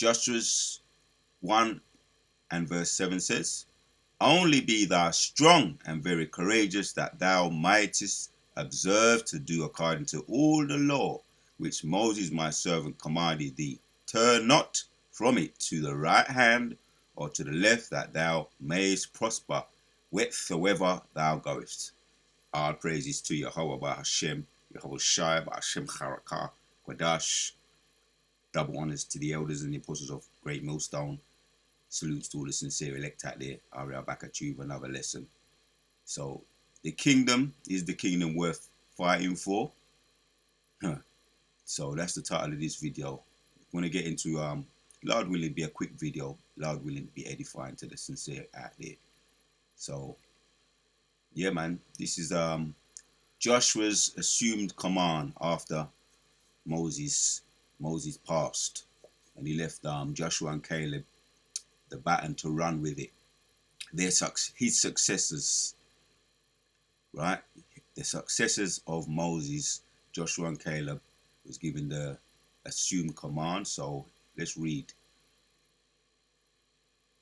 Joshua's 1 and verse 7 says, only be thou strong and very courageous, that thou mightest observe to do according to all the law which Moses my servant commanded thee. Turn not from it to the right hand or to the left, that thou mayest prosper whithersoever thou goest. All praises to Yahweh by Hashem, Yahweh Shai by Hashem Charakah, Quadash. Double honors to the elders and the apostles of Great Millstone. Salutes to all the sincere elect out there. I'll back at you with another lesson. So, the kingdom is the kingdom worth fighting for. So that's the title of this video. I'm going to get into, Lord willing, be a quick video. Lord willing, be edifying to the sincere out there. So, yeah, man, this is Joshua's assumed command after Moses passed, and he left Joshua and Caleb the baton to run with it. His successors, right? The successors of Moses, Joshua and Caleb, was given the assumed command. So let's read.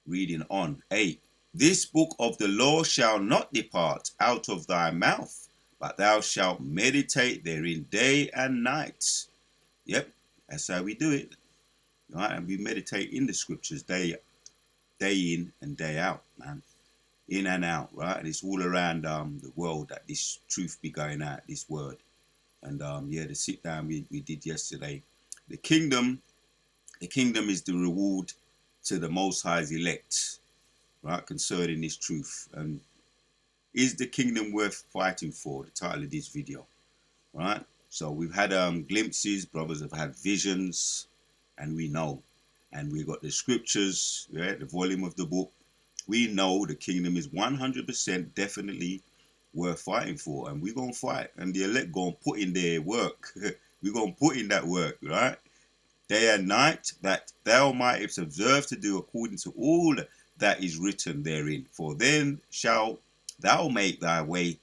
Reading on. 8. This book of the law shall not depart out of thy mouth, but thou shalt meditate therein day and night. Yep, that's how we do it. Right? And we meditate in the scriptures day in and day out, man. In and out, right? And it's all around the world that this truth be going out, this word. And yeah, the sit down we did yesterday. The kingdom is the reward to the Most High's elect, right? Concerning this truth. And is the kingdom worth fighting for? The title of this video, right? So we've had glimpses, brothers have had visions, and we know. And we got the scriptures, right? The volume of the book. We know the kingdom is 100% definitely worth fighting for, and we're going to fight, and the elect going to put in their work. We're going to put in that work, right? Day and night, that thou mightest observe to do according to all that is written therein. For then shalt thou make thy way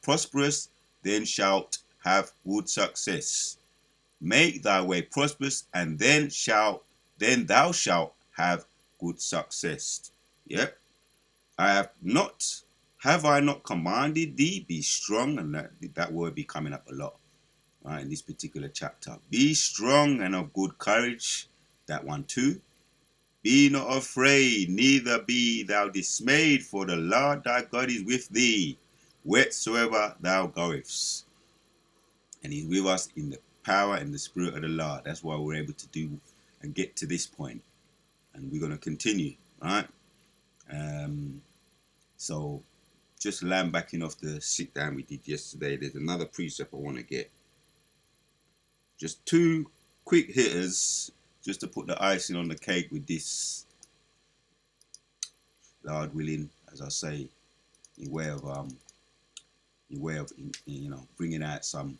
prosperous, then shalt have good success. Make thy way prosperous, and then thou shalt have good success. Yep. Have I not commanded thee? Be strong, and that word be coming up a lot, right, in this particular chapter. Be strong and of good courage. That one too. Be not afraid, neither be thou dismayed, for the Lord thy God is with thee, wheresoever thou goest. And he's with us in the power and the spirit of the Lord. That's why we're able to do and get to this point. And we're going to continue, right? So just land backing off the sit down we did yesterday. There's another precept I want to get. Just two quick hitters, just to put the icing on the cake with this. Lord willing, as I say, in way of you know, bringing out some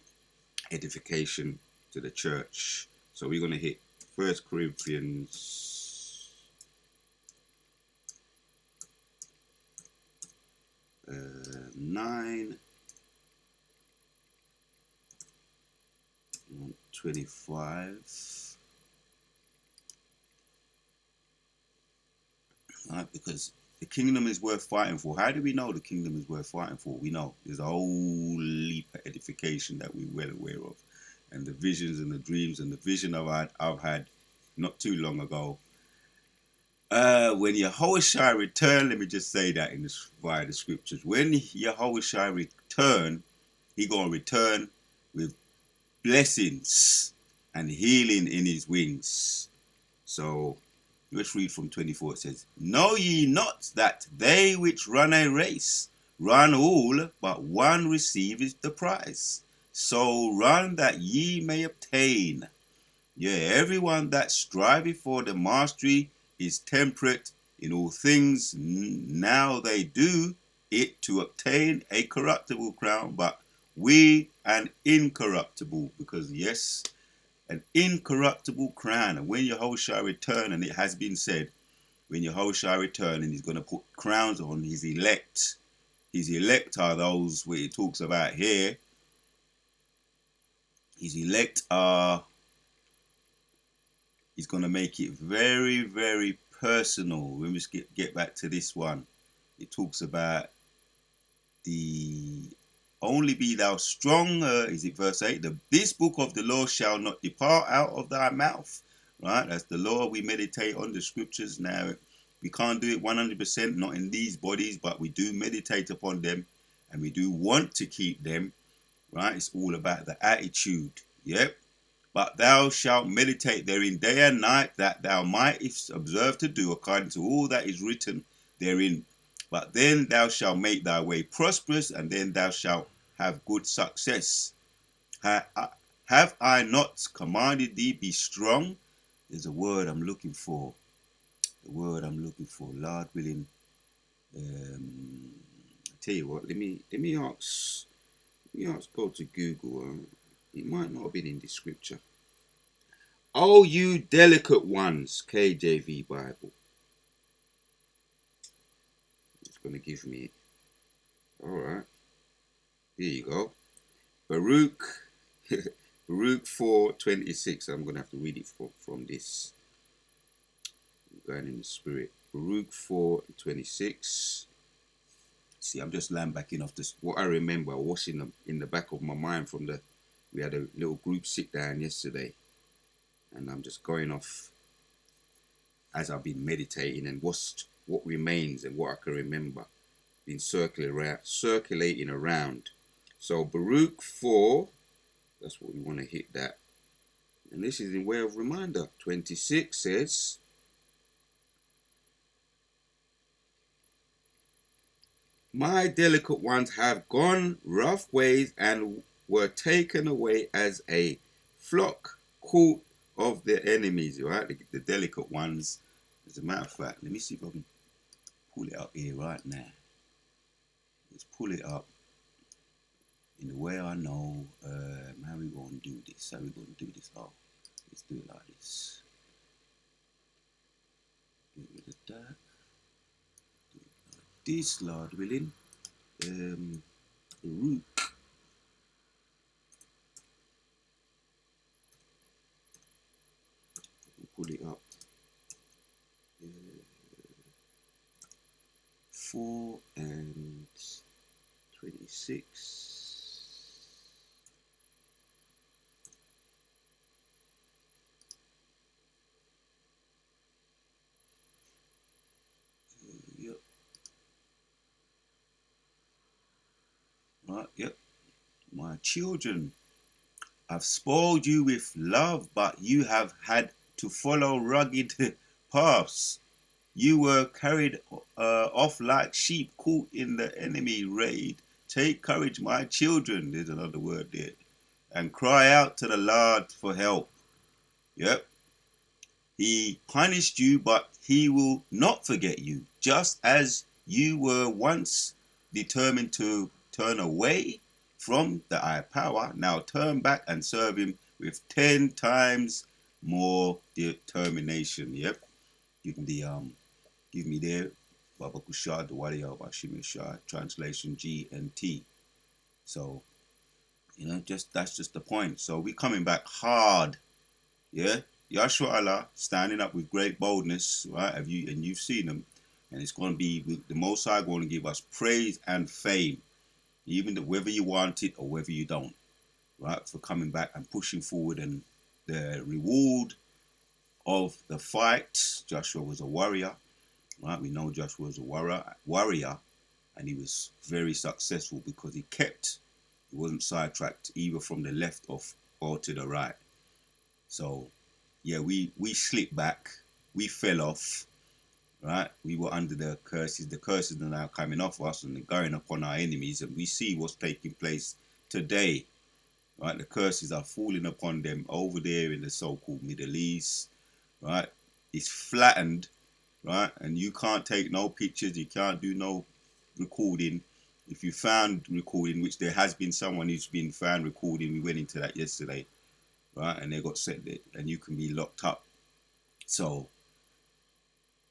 edification to the church. So we're going to hit 1 Corinthians 9 25. Right, because the kingdom is worth fighting for. How do we know the kingdom is worth fighting for? We know there's a whole leap of edification that we're well aware of, and the visions and the dreams and the vision I've had not too long ago. When Yahushua return, let me just say that via the scriptures. When Yahushua return, he gonna return with blessings and healing in his wings. So let's read from 24. It says, know ye not that they which run a race run all, but one receiveth the prize? So run that ye may obtain. Yea, everyone that striveth for the mastery is temperate in all things. Now they do it to obtain a corruptible crown, but we an incorruptible. Because yes, an incorruptible crown. And when Yahushua return, and it has been said, when Yahushua return, and he's going to put crowns on his elect. His elect are those where he talks about here. His elect are He's going to make it very, very personal. When we get back to this one, it talks about the only be thou strong, is it verse 8? This book of the law shall not depart out of thy mouth. Right? That's the law. We meditate on the scriptures. Now, we can't do it 100%, not in these bodies, but we do meditate upon them and we do want to keep them. Right? It's all about the attitude. Yep. But thou shalt meditate therein day and night, that thou mightest observe to do according to all that is written therein. But then thou shalt make thy way prosperous, and then thou shalt have good success. Have I not commanded thee, be strong? There's a word I'm looking for. The word I'm looking for. Lord willing. I tell you what, let me ask. Go to Google. It might not have been in the scripture. Oh, you delicate ones, KJV Bible. It's going to give me it. All right. Here you go. Baruch 4:26. I'm going to have to read it from this. I'm going in the spirit. Baruch 4:26. See, I'm just lambacking off this. What I remember, what's in the back of my mind from we had a little group sit down yesterday. And I'm just going off as I've been meditating and what remains and what I can remember. Been circulating around. So Baruch 4, that's what we want to hit that. And this is in way of reminder. 26 says, my delicate ones have gone rough ways and were taken away as a flock caught of their enemies, right? The delicate ones. As a matter of fact, let me see if I can pull it up here right now. Let's pull it up in the way I know. How we going to do this? How we going to do this? Oh, let's do it like this. Get rid of that. Do it like this, Lord willing. Baruch. Pull it up. 4 and 26. Yep. Right, yep. My children, I've spoiled you with love, but you have had to follow rugged paths. You were carried off like sheep caught in the enemy raid. Take courage, my children. There's another word there. And cry out to the Lord for help. Yep. He punished you, but he will not forget you. Just as you were once determined to turn away from the high power, now turn back and serve him with 10 times more determination. Yep. Give me there, Baba Kushad, the Warrior of Ashimi Shah, translation GNT. So, that's just the point. So we're coming back hard. Yeah. Yahshua Allah standing up with great boldness, right? You've seen him, and it's going to be the Most High going to give us praise and fame, even whether you want it or whether you don't, right? For coming back and pushing forward, and the reward of the fight. Joshua was a warrior, right? We know Joshua was a warrior, and he was very successful because he wasn't sidetracked either from the left or to the right. So, yeah, we slipped back, we fell off, right? We were under the curses. The curses are now coming off us and going upon our enemies, and we see what's taking place today, right? The curses are falling upon them over there in the so-called Middle East, right? It's flattened, right? And you can't take no pictures, you can't do no recording. If you found recording, which there has been someone who's been found recording, we went into that yesterday, right? And they got sent there, and you can be locked up. So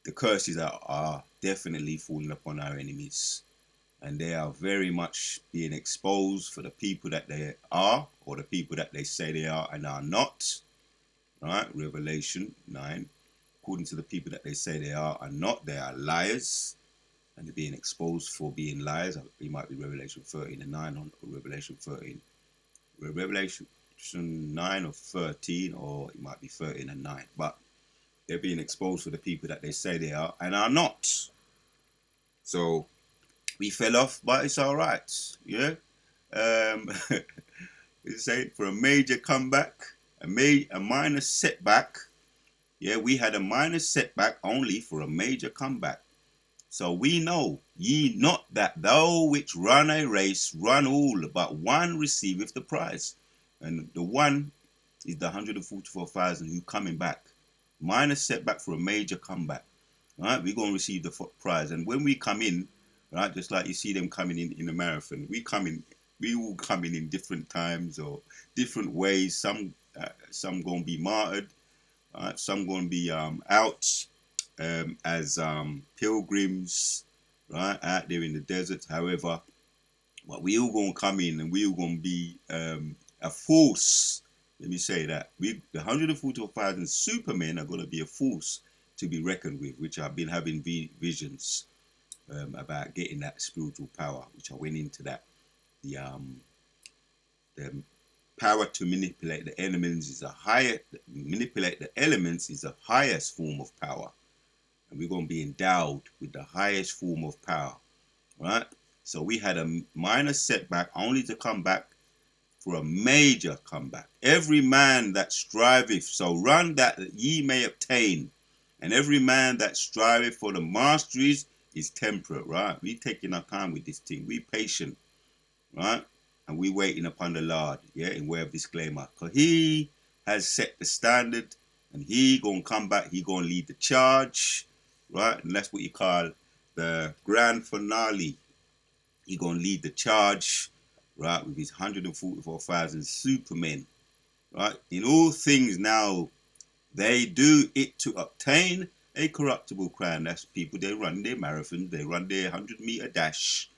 the curses are definitely falling upon our enemies, and they are very much being exposed for the people that they are, or the people that they say they are and are not, right? Revelation 9. According to the people that they say they are not. They are liars, and they're being exposed for being liars. It might be Revelation 13 and 9 or Revelation 13. Revelation 9 or 13, or it might be 13 and 9. But they're being exposed for the people that they say they are and are not. So we fell off, but it's all right. Yeah. Say for a major comeback, a minor setback. Yeah, we had a minor setback only for a major comeback. So we know, ye not that thou which run a race run all, but one receiveth the prize. And the one is the 144,000 who coming back. Minor setback for a major comeback. Right, we're going to receive the prize. And when we come in, right, just like you see them coming in the marathon, we all come in different times or different ways. Some going to be martyred. Some going to be out as pilgrims, right, out there in the desert. However, but we all going to come in and we all going to be a force. Let me say that. The 144,000 supermen are going to be a force to be reckoned with, which I've been having visions about getting that spiritual power, which I went into that. The power to manipulate the elements is the highest form of power. And we're going to be endowed with the highest form of power, right? So we had a minor setback only to come back for a major comeback. Every man that striveth, so run that ye may obtain. And every man that striveth for the masteries is temperate, right? We taking our time with this thing. We patient, right? And we waiting upon the Lord, yeah, in way of disclaimer. Because he has set the standard and he going to come back. He going to lead the charge, right? And that's what you call the grand finale. He going to lead the charge, right, with his 144,000 supermen, right? In all things now, they do it to obtain a corruptible crown. That's people, they run their marathons, they run their 100-meter dash,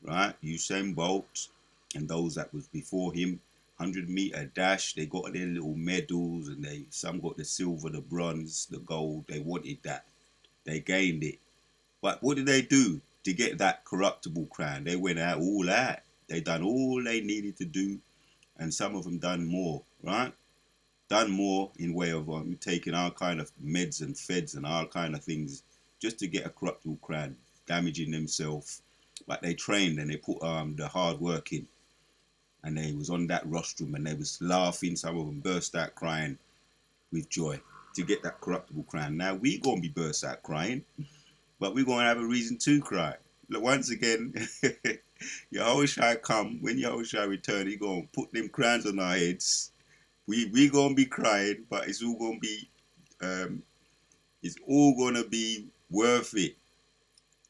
right? Usain Bolt and those that was before him, 100-meter dash, they got their little medals and some got the silver, the bronze, the gold. They wanted that. They gained it. But what did they do to get that corruptible crown? They went out all out. They done all they needed to do, and some of them done more, right? Done more in way of taking all kind of meds and feds and all kind of things just to get a corruptible crown, damaging themselves. But they trained and they put the hard work in, and they was on that rostrum and they was laughing. Some of them burst out crying with joy to get that corruptible crown. Now we gonna be burst out crying, but we're gonna have a reason to cry. Look, once again, Yahushua come, when Yahushua return, he gonna put them crowns on our heads. We gonna be crying, but it's all gonna be worth it.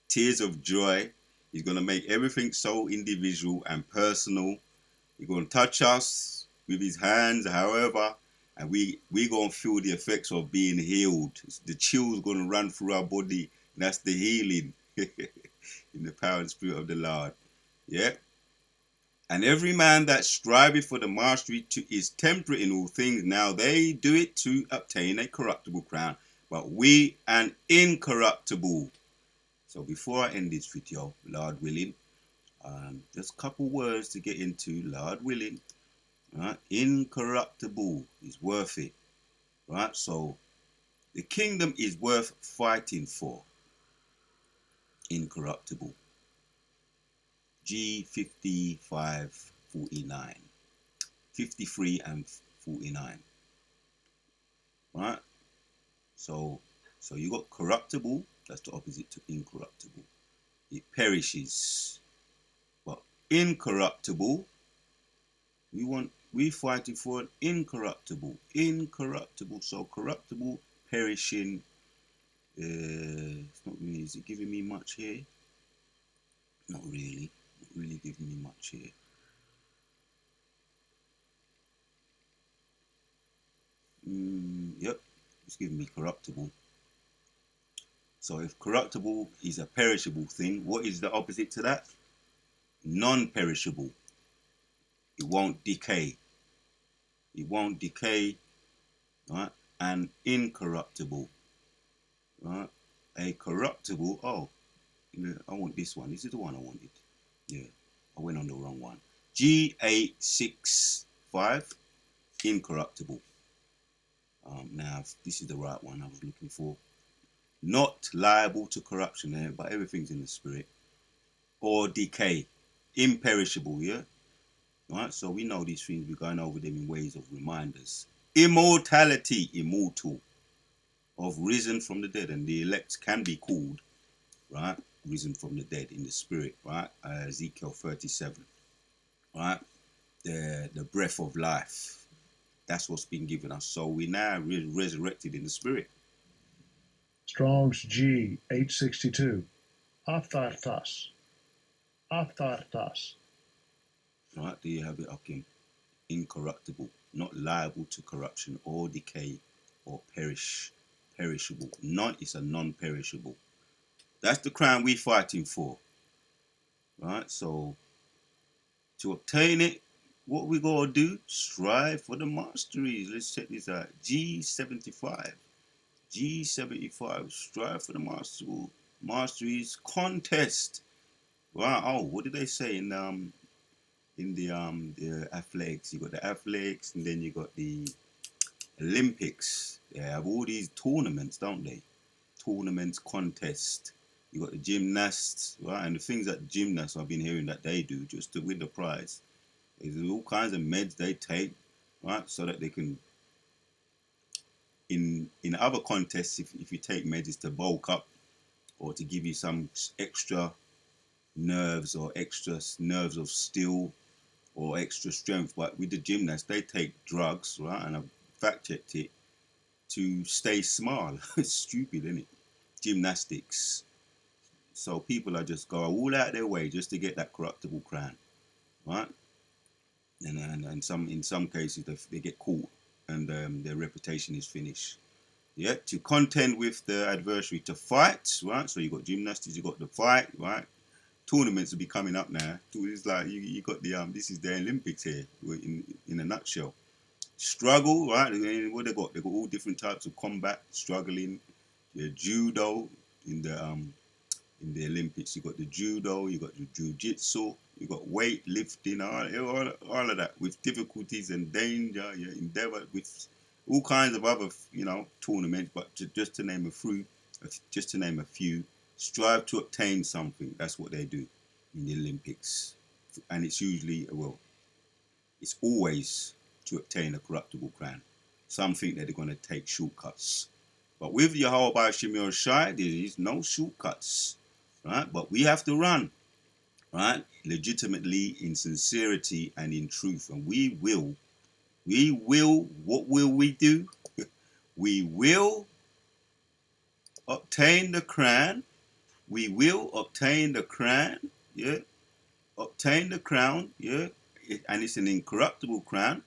Tears of joy. He's gonna make everything so individual and personal. He's gonna touch us with his hands, however, and we gonna feel the effects of being healed. The chills gonna run through our body. That's the healing in the power and spirit of the Lord. Yeah. And every man that striveth for the mastery is temperate in all things. Now they do it to obtain a corruptible crown, but we an incorruptible. So before I end this video, Lord willing, just a couple words to get into. Lord willing, right? Incorruptible is worth it, right? So the kingdom is worth fighting for. Incorruptible. G5549, 53 and 49, right? So you got corruptible. That's the opposite to incorruptible. It perishes. But incorruptible, we fighting for an incorruptible. So corruptible, perishing. It's not really. Is it giving me much here? Not really. Not really giving me much here. Yep, it's giving me corruptible. So if corruptible is a perishable thing, what is the opposite to that? Non-perishable. It won't decay. It won't decay. right? And incorruptible, right? A corruptible, oh, I want this one. This is the one I wanted. Yeah, I went on the wrong one. G865, incorruptible. Now, this is the right one I was looking for. Not liable to corruption, but everything's in the spirit. Or decay, imperishable, yeah? Right, so we know these things, we're going over them in ways of reminders. Immortality, immortal, of risen from the dead, and the elect can be called, right, risen from the dead in the spirit, right? Ezekiel 37, right? The breath of life, that's what's been given us. So we now resurrected in the spirit. Strong's G 862. Aphthartas. Aphthartas. Right, there you have it, Akim. Incorruptible, not liable to corruption or decay or perishable. It's a non-perishable. That's the crown we're fighting for. Right? So to obtain it, what we gotta do? Strive for the masteries. Let's check this out. G75. G75. Strive for the masteries contest. Wow. Oh, what did they say in the athletics? You got the athletics, and then you got the Olympics. They have all these tournaments, don't they? Tournaments, contests. You got the gymnasts, right? And the things that gymnasts I've been hearing that they do just to win the prize. There's all kinds of meds they take, right? So that they can, in other contests, if you take meds, it's to bulk up or to give you some extra nerves or extra nerves of steel or extra strength. But with the gymnasts, they take drugs, right? And I've fact checked it to stay small. It's stupid, isn't it? Gymnastics. So people are just go all out their way just to get that corruptible crown, right? And some in some cases they get caught and their reputation is finished. Yeah, to contend with the adversary, to fight, right? So you got gymnastics, you got the fight, right? Tournaments will be coming up now. It's like you got the this is the Olympics here in a nutshell. Struggle, right? What they got? They got all different types of combat, struggling. Yeah, judo in the Olympics. You got the judo, you got the jiu-jitsu, you got weightlifting, all of that with difficulties and danger. Yeah, endeavor with all kinds of other tournaments. But just to name a few, strive to obtain something. That's what they do in the Olympics, and it's usually it's always to obtain a corruptible crown. Some think that they're going to take shortcuts. But with Yahweh Shemir Shai, there is no shortcuts, right? But we have to run, right? Legitimately, in sincerity and in truth. And what will we do? We will obtain the crown. We will obtain the crown, yeah? Obtain the crown, yeah? And it's an incorruptible crown.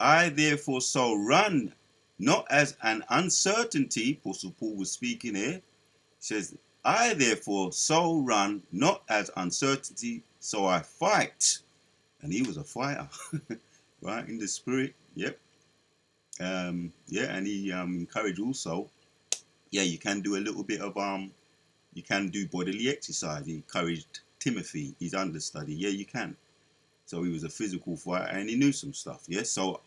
I therefore so run, not as an uncertainty, Apostle Paul was speaking here. He says, I therefore so run, not as uncertainty, so I fight. And he was a fighter, right, in the spirit, yep. Yeah, and he encouraged also, yeah, you can do a little bit of, you can do bodily exercise. He encouraged Timothy, his understudy, yeah, you can. So he was a physical fighter and he knew some stuff. Yes. So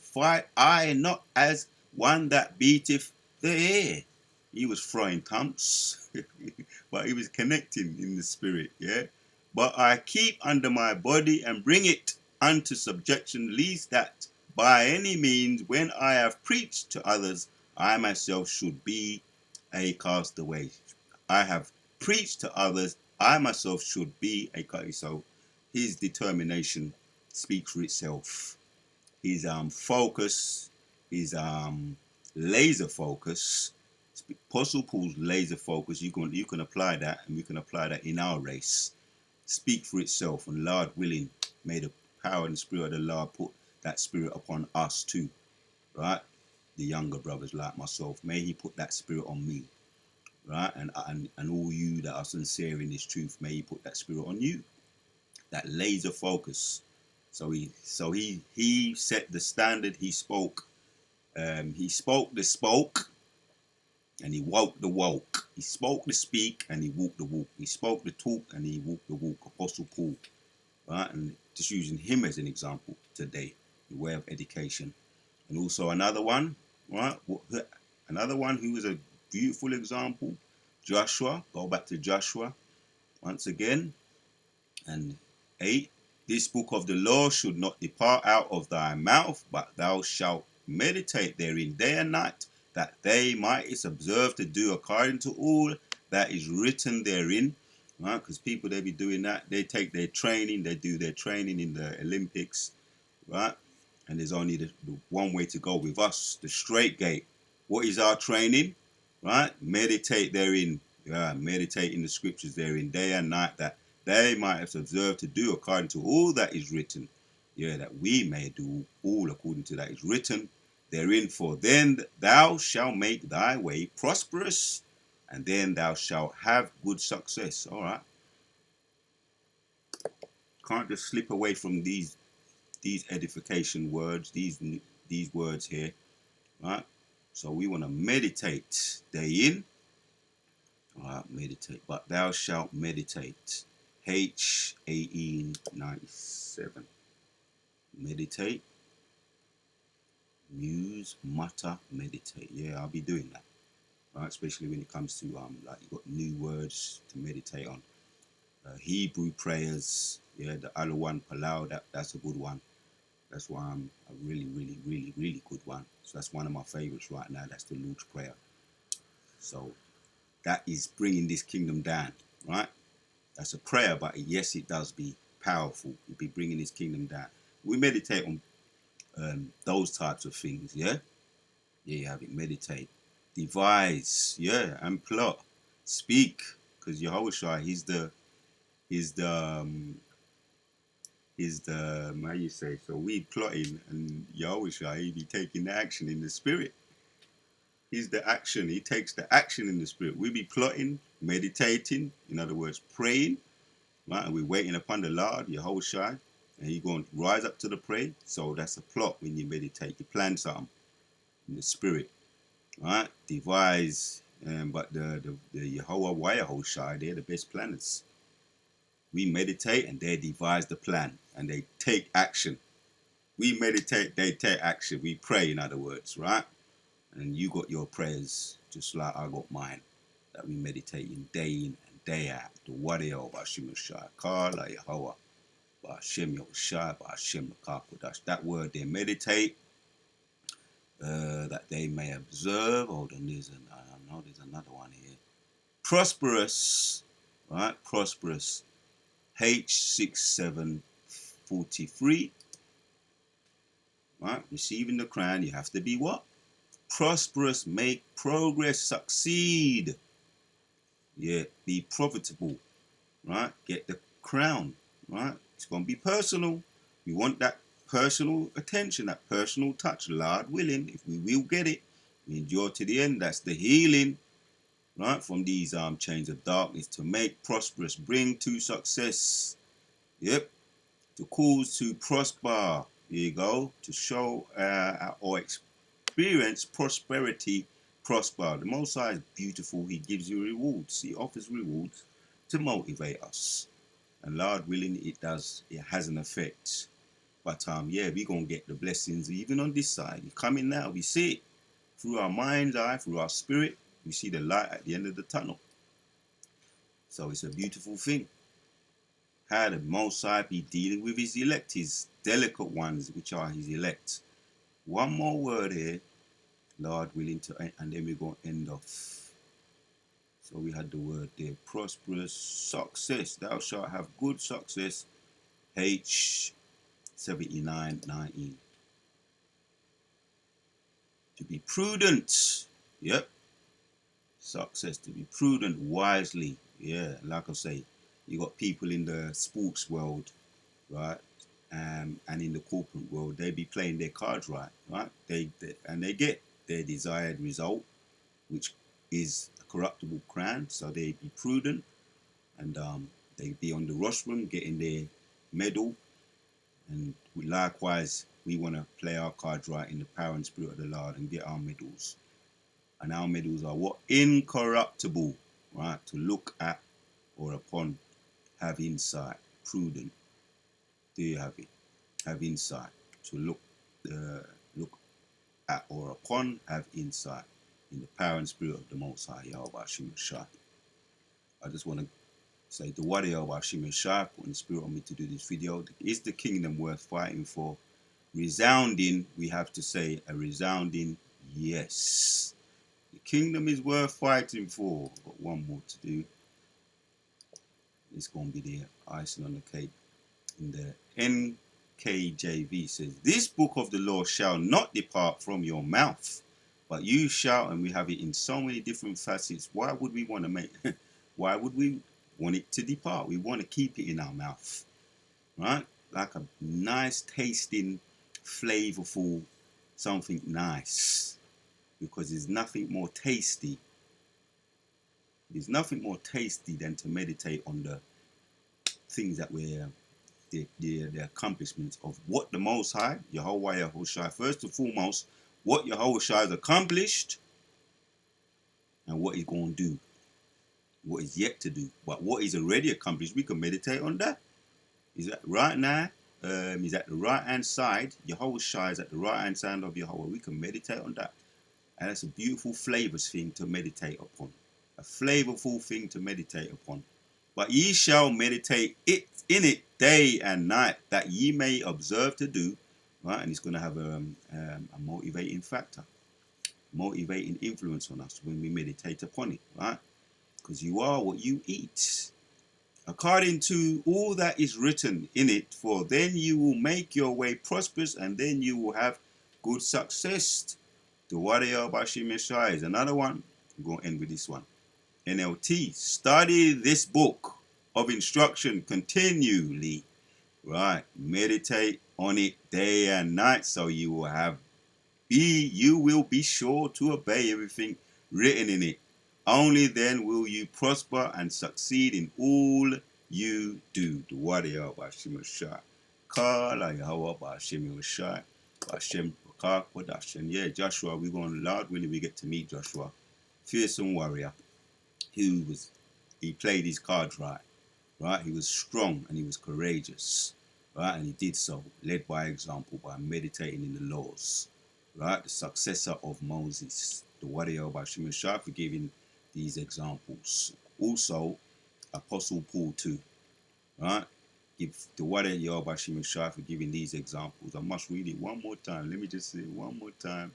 fight I not as one that beateth the air. He was throwing thumps, but he was connecting in the spirit. Yeah. But I keep under my body and bring it unto subjection, lest that by any means, when I have preached to others, I myself should be a castaway. I have preached to others, I myself should be a castaway. So his determination speaks for itself. His focus, his laser focus, Apostle Paul's laser focus. You can apply that, and we can apply that in our race. Speak for itself, and Lord willing, may the power and the spirit of the Lord put that spirit upon us too, right? The younger brothers like myself, may He put that spirit on me, right? And all you that are sincere in this truth, may He put that spirit on you. That laser focus, So he set the standard. He spoke the spoke, and he walked the walk. He spoke the speak, and he walked the walk. He spoke the talk, and he walked the walk. Apostle Paul, right? And just using him as an example today, the way of education. And also another one, right? Another one who was a beautiful example, Joshua. Go back to Joshua once again. And 8, this book of the law should not depart out of thy mouth, but thou shalt meditate therein day and night, that they mightest observe to do according to all that is written therein. Right? Because people, they be doing that. They take their training, they do their training in the Olympics, right? And there's only the one way to go with us, the straight gate. What is our training? Right? Meditate therein. Meditate in the scriptures therein day and night, that they might have observed to do according to all that is written. That we may do all according to that is written therein. For then thou shalt make thy way prosperous, and then thou shalt have good success. All right. Can't just slip away from these edification words, these words here, right? So we want to meditate day in. All right, meditate. But thou shalt meditate. H1897. Meditate. Muse, mutter, meditate. Yeah, I'll be doing that. Right, especially when it comes to like you got new words to meditate on. Hebrew prayers. Yeah, the Alawan Palau. That's a good one. That's why I'm a really, really, really, really good one. So that's one of my favorites right now. That's the Lord's Prayer. So that is bringing this kingdom down, right? That's a prayer, but yes, it does be powerful. It be bringing this kingdom down. We meditate on those types of things, yeah? Yeah, you have it. Meditate. Devise, yeah, and plot. Speak, because Yahushua, he's the how you say, so we plotting, and Yahushua, he be taking the action in the spirit. He's the action. He takes the action in the spirit. We be plotting, meditating, in other words, praying, right? And we're waiting upon the Lord, Yahushua, and he going to rise up to the prayer. So that's a plot when you meditate. You plan something in the spirit, right? Devise, but the Yahweh, Yahushua, they're the best planners. We meditate and they devise the plan and they take action. We meditate, they take action. We pray, in other words, right? And you got your prayers just like I got mine, that we meditate in and day out. The Wadeo Bashim Shai, Kala Yahweh, Bashim Yoshai, Bashim Kakodash. That word they meditate, that they may observe. Hold on, there's another one here. Prosperous, right? Prosperous. H6743. Right? Receiving the crown, you have to be what? Prosperous, make progress, succeed. Yeah, be profitable. Right? Get the crown. Right? It's going to be personal. We want that personal attention, that personal touch. Lord willing, if we will get it, we endure to the end. That's the healing, right? From these chains of darkness, to make prosperous, bring to success. Yep. To cause to prosper. Here you go. To show or experience prosperity, prosper. The Most High is beautiful. He gives you rewards. He offers rewards to motivate us. And Lord willing, it has an effect. But yeah, we're going to get the blessings even on this side. It's coming now. We see it through our mind's eye, through our spirit. We see the light at the end of the tunnel. So it's a beautiful thing. How the Most High be dealing with his elect, his delicate ones, which are his elect. One more word here, Lord willing, and then we're going to end off. So we had the word there, prosperous, success. Thou shalt have good success. H7919. To be prudent. Yep. Success, to be prudent wisely. Yeah, like I say, you got people in the sports world, right? And in the corporate world, they be playing their cards right? They get their desired result, which is a corruptible crown. So they be prudent, and they be on the rostrum getting their medal, and Likewise, we want to play our cards right in the power and spirit of the Lord and get our medals. And our medals are what? Incorruptible, right? To look at or upon, have insight, prudent. Do you have it? Have insight. To look at or upon, have insight in the power and spirit of the Most High, Yahweh Hashem Shai. I just want to say, the Wadi Yahweh Hashem Shai, putting the spirit on me to do this video. Is the kingdom worth fighting for? Resounding, we have to say a resounding yes. The kingdom is worth fighting for. Got one more to do. It's going to be the icing on the cake. In the NKJV says, this book of the law shall not depart from your mouth, but you shall, and we have it in so many different facets. Why would we want to make, why would we want it to depart? We want to keep it in our mouth, right? Like a nice tasting, flavorful, something nice, because there's nothing more tasty. There's nothing more tasty than to meditate on the things that we're the accomplishments of what the Most High, Yahweh Yahushua, first and foremost, what Yahushua has accomplished and what he's going to do, what is yet to do. But what he's already accomplished, we can meditate on that. Is that right now? He's at the right hand side. Yahushua is at the right hand side of Yahweh. We can meditate on that. And that's a beautiful, flavorous thing to meditate upon. A flavorful thing to meditate upon. But ye shall meditate in it day and night, that ye may observe to do, right? And it's going to have a motivating factor, motivating influence on us when we meditate upon it, right? Because you are what you eat. According to all that is written in it, for then you will make your way prosperous, and then you will have good success. The Wadiya Bashim Messiah is another one. I'm going to end with this one. NLT, study this book of instruction continually, right? Meditate on it day and night, so you will be sure to obey everything written in it. Only then will you prosper and succeed in all you do. The Wadiya Bashim Shai. Kala Yahweh Bashim Shai. Bashim Production. Yeah, Joshua, we're going, Lord willing, we get to meet Joshua. Fearsome warrior. He played his cards right. He was strong and he was courageous, right? And he did so, led by example, by meditating in the laws, right? The successor of Moses, the Wadiya Bashim Shai, for giving these examples. Also, Apostle Paul too, right? Give the Wadiya Bashim Shai for giving these examples. I must read it one more time. Let me just say it one more time.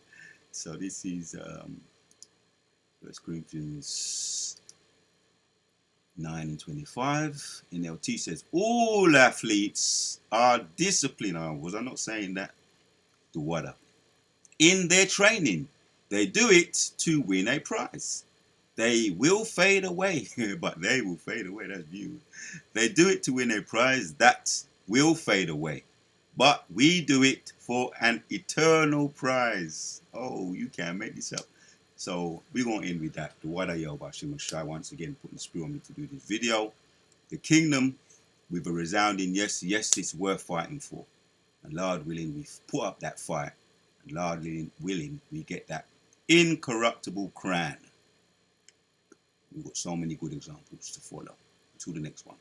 So this is 1 Corinthians 9:25. NLT says, all athletes are disciplined. Was I not saying that? The water. In their training, they do it to win a prize. They will fade away, but they will fade away. That's beautiful. They do it to win a prize that will fade away, but we do it for an eternal prize. Oh, you can't make this up. So we're going to end with that. The Wadiya Bashim Shai, once again, putting the spirit on me to do this video. The kingdom, with a resounding yes, yes, it's worth fighting for. And Lord willing, we've put up that fight. And Lord willing, we get that incorruptible crown. We've got so many good examples to follow. Until the next one.